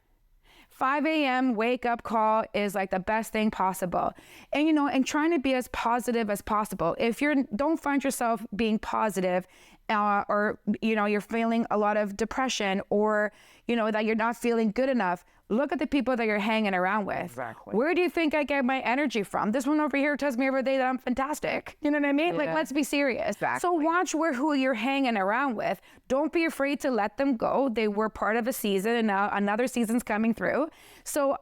5 a.m. wake up call is the best thing possible. And, and trying to be as positive as possible. If don't find yourself being positive, or, you're feeling a lot of depression, or, that you're not feeling good enough, look at the people that you're hanging around with. Exactly. Where do you think I get my energy from? This one over here tells me every day that I'm fantastic. You know what I mean? Yeah. Let's be serious. Exactly. So watch who you're hanging around with. Don't be afraid to let them go. They were part of a season, and now another season's coming through. So,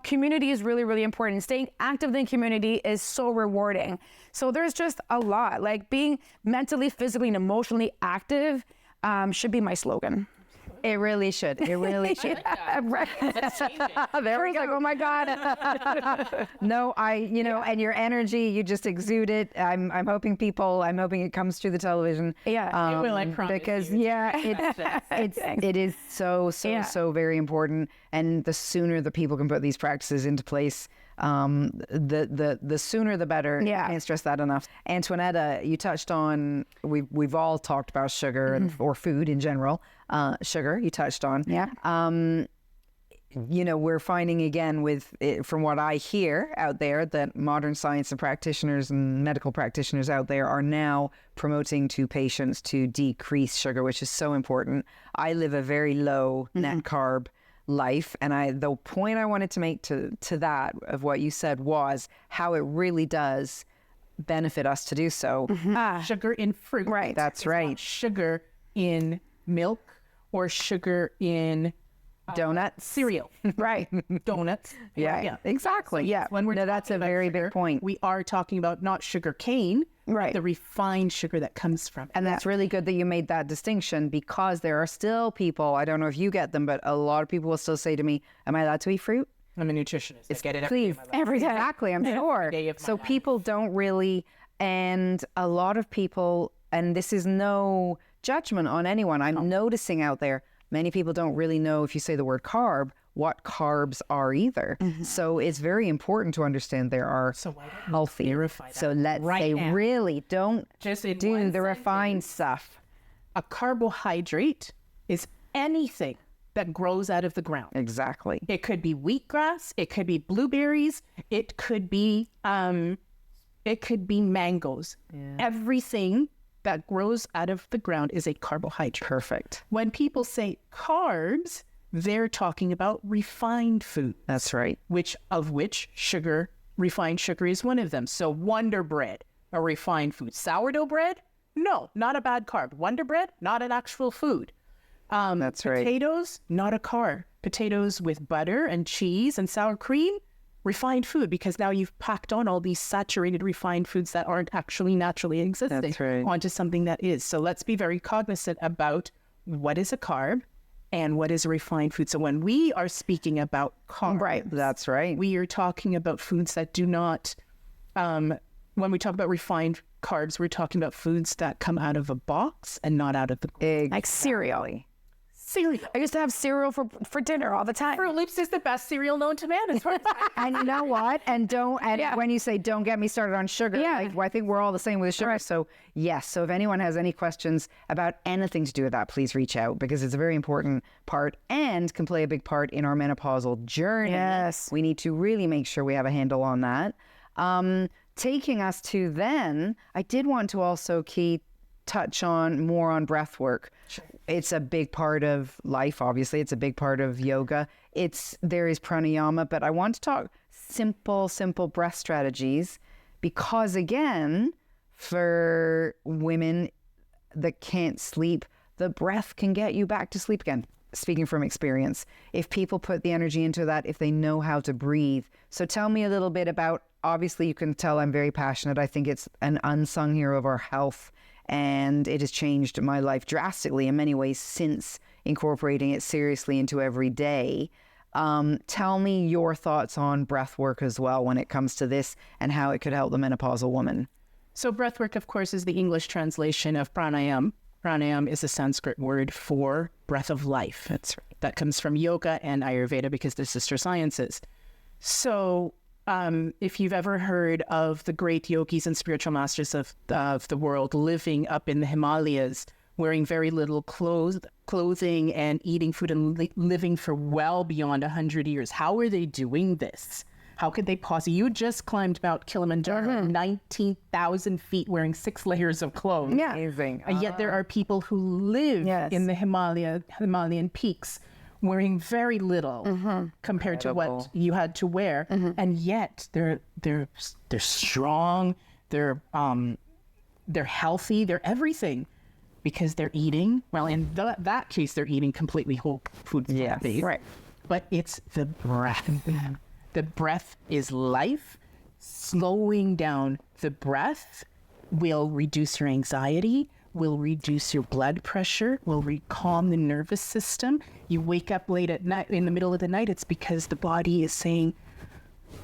community is really, really important. Staying active in community is so rewarding. So there's just a lot. Being mentally, physically, and emotionally active should be my slogan. It really should. It really should. Right. There we go. Oh my God. No, and your energy, you just exude it. I'm hoping it comes through the television. Yeah. It will, I promise. Because it is so very important. And the sooner the people can put these practices into place, the sooner the better. Yeah. Can't stress that enough. Antoinetta, you touched on, we've all talked about sugar or food in general. Sugar, you touched on. Yeah. We're finding again from what I hear out there, that modern science and practitioners and medical practitioners out there are now promoting to patients to decrease sugar, which is so important. I live a very low net carb life, and the point I wanted to make to that of what you said was how it really does benefit us to do so. Sugar in fruit. Right. That's right. Sugar in milk or sugar in donuts, cereal. Right. Donuts. Yeah, exactly. So, yeah. When we're that's a very sugar, big point. We are talking about not sugar cane, right? The refined sugar that comes from it. And that's really good that you made that distinction, because there are still people, I don't know if you get them, but a lot of people will still say to me, am I allowed to eat fruit? I'm a nutritionist. It's, I get it every day. Exactly, I'm sure. So people don't really, and a lot of people, and this is no judgment on anyone, I'm noticing out there, many people don't really know, if you say the word carb, what carbs are either. So it's very important to understand there are healthy. So let's say now. Really don't just do the refined stuff. A carbohydrate is anything that grows out of the ground. Exactly. It could be wheatgrass, it could be blueberries, it could be mangoes. Yeah. Everything that grows out of the ground is a carbohydrate. Perfect. When people say carbs, they're talking about refined food. That's right. Which sugar, refined sugar is one of them. So Wonder Bread, a refined food. Sourdough bread? No, not a bad carb. Wonder Bread, not an actual food. That's right. Potatoes, not a carb. Potatoes with butter and cheese and sour cream, refined food, because now you've packed on all these saturated refined foods that aren't actually naturally existing. That's right. Onto something that is. So let's be very cognizant about what is a carb and what is a refined food. So when we are speaking about carbs, Right. That's right. we are talking about foods that do not, when we talk about refined carbs, we're talking about foods that come out of a box and not out of the Like cereal. cereal. I used to have cereal for dinner all the time. Fruit Loops is the best cereal known to man. As far as And you know what? And when you say don't get me started on sugar, I think we're all the same with sugar. Right. So yes. So if anyone has any questions about anything to do with that, please reach out, because it's a very important part and can play a big part in our menopausal journey. Yes. We need to really make sure we have a handle on that. Taking us to then, I did want to also touch on more on breath work. Sure. It's a big part of life, obviously. It's a big part of yoga. There is pranayama, but I want to talk simple breath strategies, because again, for women that can't sleep, the breath can get you back to sleep again. Speaking from experience, if people put the energy into that, if they know how to breathe. So tell me a little bit about, obviously you can tell I'm very passionate. I think it's an unsung hero of our health. And it has changed my life drastically in many ways since incorporating it seriously into every day. Tell me your thoughts on breath work as well when it comes to this and how it could help the menopausal woman. So breath work, of course, is the English translation of pranayam. Pranayam is a Sanskrit word for breath of life. That's right. That comes from yoga and Ayurveda because they're sister sciences. So if you've ever heard of the great yogis and spiritual masters of the world living up in the Himalayas, wearing very little clothing and eating food and living for well beyond 100 years, how are they doing this? How could they possibly? You just climbed Mount Kilimanjaro, 19,000 feet, wearing 6 layers of clothes. Yeah. Amazing. And yet there are people who live in the Himalayan peaks wearing very little compared to what you had to wear, and yet they're strong, they're healthy, they're everything, because they're eating well. In that case, they're eating completely whole food. Yes, right. But it's the breath. The breath is life. Slowing down the breath will reduce your anxiety, will reduce your blood pressure, will calm the nervous system. You wake up late at night, in the middle of the night, it's because the body is saying,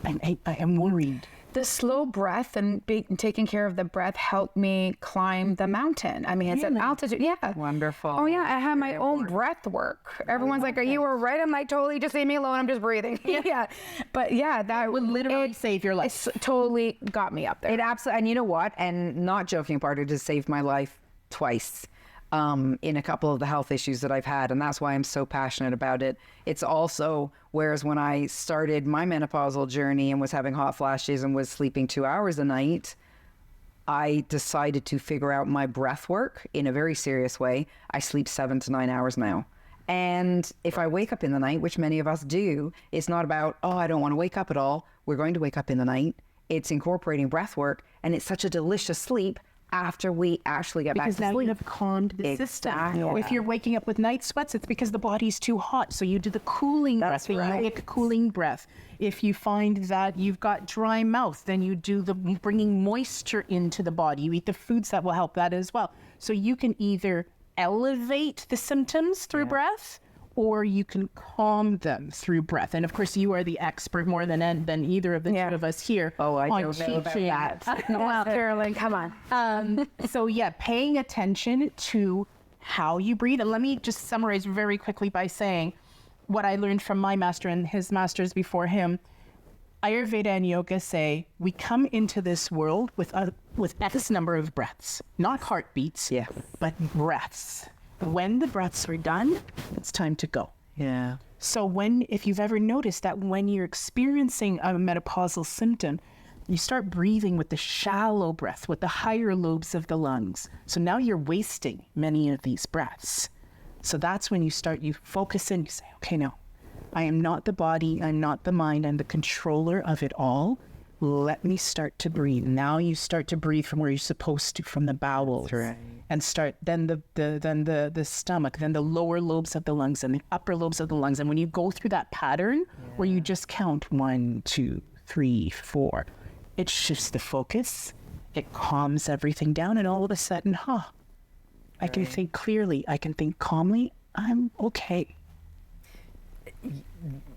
I am worried. The slow breath and taking care of the breath helped me climb the mountain. I mean, it's an altitude. Yeah. Wonderful. Oh, yeah. I have my own breath work. Everyone's like, you were right. I'm like, totally, just leave me alone. I'm just breathing. Yeah. But yeah, that would literally save your life. It totally got me up there. It absolutely, and you know what? And not joking apart, it has saved my life twice in a couple of the health issues that I've had. And that's why I'm so passionate about it. It's also, whereas when I started my menopausal journey and was having hot flashes and was sleeping 2 hours a night, I decided to figure out my breath work in a very serious way. I sleep 7 to 9 hours now. And if I wake up in the night, which many of us do, it's not about, I don't want to wake up at all. We're going to wake up in the night. It's incorporating breath work, and it's such a delicious sleep after we actually get back to sleep. Because now you have calmed the system. Yeah. If you're waking up with night sweats, it's because the body's too hot. So you do the cooling breath. You take cooling breath. If you find that you've got dry mouth, then you do the bringing moisture into the body. You eat the foods that will help that as well. So you can either elevate the symptoms through breath, or you can calm them through breath. And of course, you are the expert more than either of the two of us here. Oh, I don't know about that. Well, Carolyn, come on. So yeah, paying attention to how you breathe. And let me just summarize very quickly by saying what I learned from my master and his masters before him. Ayurveda and yoga say we come into this world with X number of breaths, not heartbeats, but breaths. When the breaths are done, it's time to go. Yeah. So if you've ever noticed that when you're experiencing a menopausal symptom, you start breathing with the shallow breath, with the higher lobes of the lungs. So now you're wasting many of these breaths. So that's when you focus in, you say, okay, no, I am not the body, I'm not the mind, I'm the controller of it all. Let me start to breathe. Now you start to breathe from where you're supposed to, from the bowels. That's right. and start then the stomach, then the lower lobes of the lungs and the upper lobes of the lungs. And when you go through that pattern where you just count 1, 2, 3, 4, it shifts the focus, it calms everything down, and all of a sudden, I can think clearly, I can think calmly, I'm okay.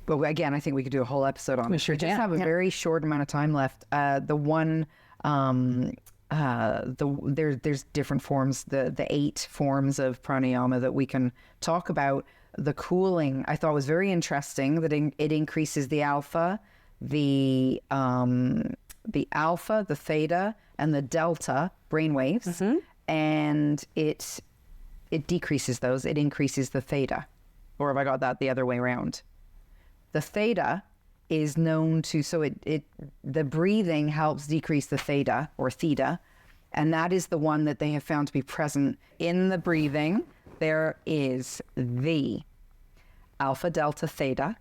Well, again, I think we could do a whole episode on this. Sure we just have a very short amount of time left. There's different forms, the 8 forms of pranayama that we can talk about. The cooling, I thought was very interesting, that it increases the alpha, the theta, and the delta brainwaves, and it decreases those. It increases the theta. Or have I got that the other way around? The theta is known to, the breathing helps decrease the theta, and that is the one that they have found to be present in the breathing. There is the alpha, delta, theta,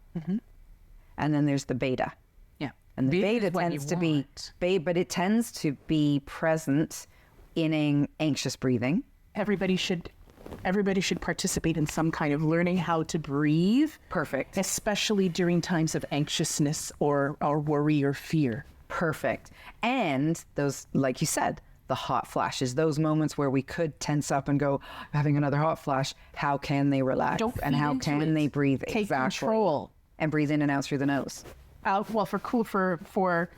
and then there's the beta. Yeah. And the beta tends to be present in anxious breathing. Everybody should participate in some kind of learning how to breathe. Perfect. Especially during times of anxiousness or worry or fear. Perfect. And those, like you said, the hot flashes, those moments where we could tense up and go, having another hot flash, how can they relax? And how can they breathe? Take control. And breathe in and out through the nose. Well, for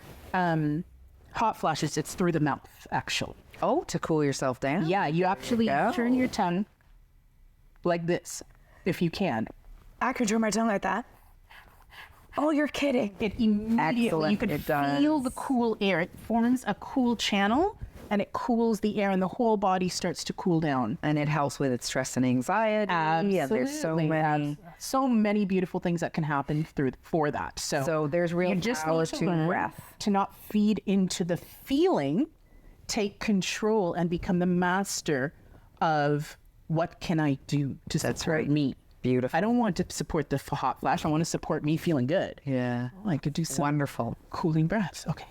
hot flashes, it's through the mouth, actually. Oh, to cool yourself down? Yeah, you actually turn your tongue like this, if you can. I could turn my tongue like that. Oh, you're kidding. It immediately, you can feel the cool air. It forms a cool channel, and it cools the air, and the whole body starts to cool down. And it helps with its stress and anxiety. Absolutely. Yeah, there's so many beautiful things that can happen for that. So there's real power to learn breath. To not feed into the feeling, take control and become the master of what can I do to support me. Beautiful. I don't want to support the hot flash. I want to support me feeling good. Yeah. I could do some wonderful cooling breaths. Okay.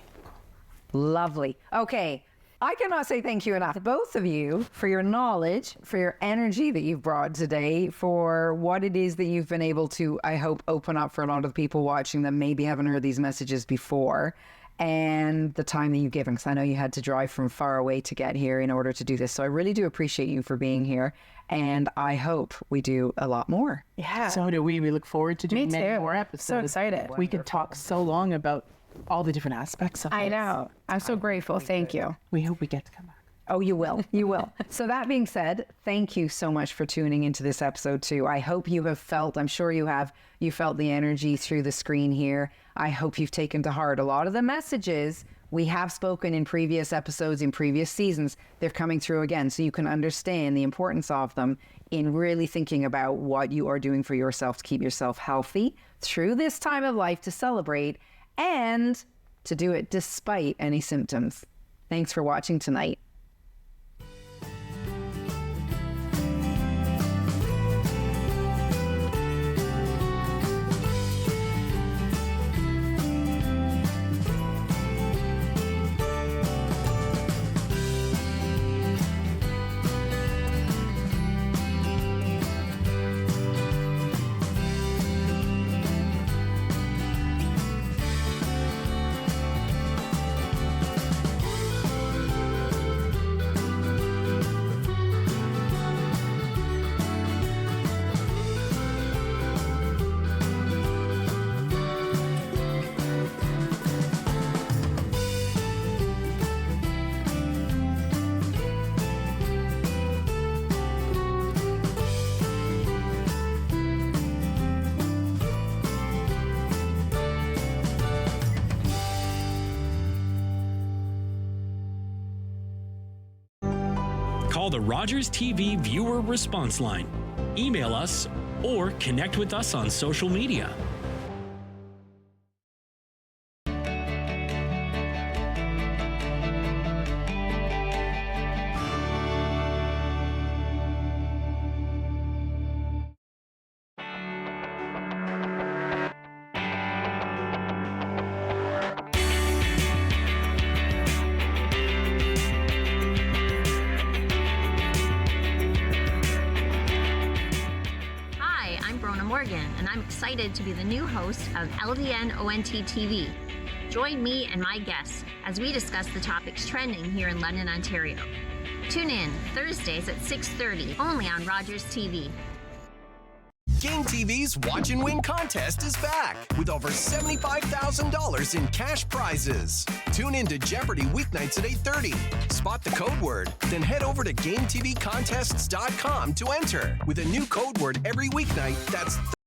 Lovely. Okay. I cannot say thank you enough to both of you for your knowledge, for your energy that you've brought today, for what it is that you've been able to, I hope, open up for a lot of the people watching that maybe haven't heard these messages before, and the time that you've given, because I know you had to drive from far away to get here in order to do this. So I really do appreciate you for being here, and I hope we do a lot more. Yeah. So do we. We look forward to doing many more episodes. So excited. We could talk so long about all the different aspects of it. I know. I'm so grateful. Thank you. We hope we get to come back. Oh, you will. You will. So that being said, thank you so much for tuning into this episode too. I hope you have felt, I'm sure you have, you felt the energy through the screen here. I hope you've taken to heart a lot of the messages we have spoken in previous episodes, in previous seasons. They're coming through again, so you can understand the importance of them in really thinking about what you are doing for yourself to keep yourself healthy through this time of life, to celebrate and to do it despite any symptoms. Thanks for watching tonight. Call the Rogers TV viewer response line, email us, or connect with us on social media. and I'm excited to be the new host of LDN ONT TV. Join me and my guests as we discuss the topics trending here in London, Ontario. Tune in Thursdays at 6:30, only on Rogers TV. Game TV's Watch and Win contest is back with over $75,000 in cash prizes. Tune in to Jeopardy weeknights at 8:30. Spot the code word, then head over to GameTVcontests.com to enter with a new code word every weeknight. That's